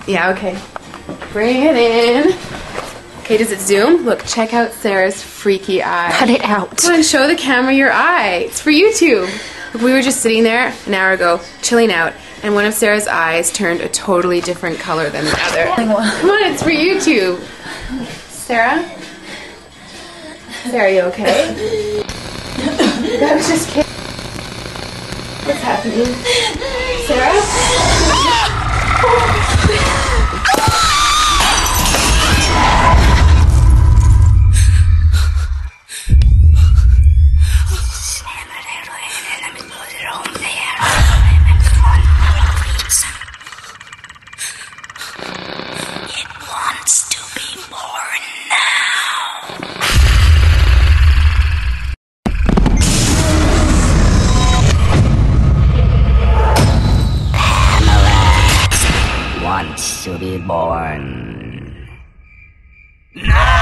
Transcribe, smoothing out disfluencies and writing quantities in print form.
Yeah, okay. Bring it in. Okay, does it zoom? Look, check out Sarah's freaky eye. Cut it out. Come on, show the camera your eye. It's for YouTube. Look, we were just sitting there an hour ago, chilling out, and one of Sarah's eyes turned a totally different color than the other. Come on, it's for YouTube. Sarah? Sarah, are you okay? That was just kidding. What's happening? Sarah? It wants to be born now. Pamela wants to be born now.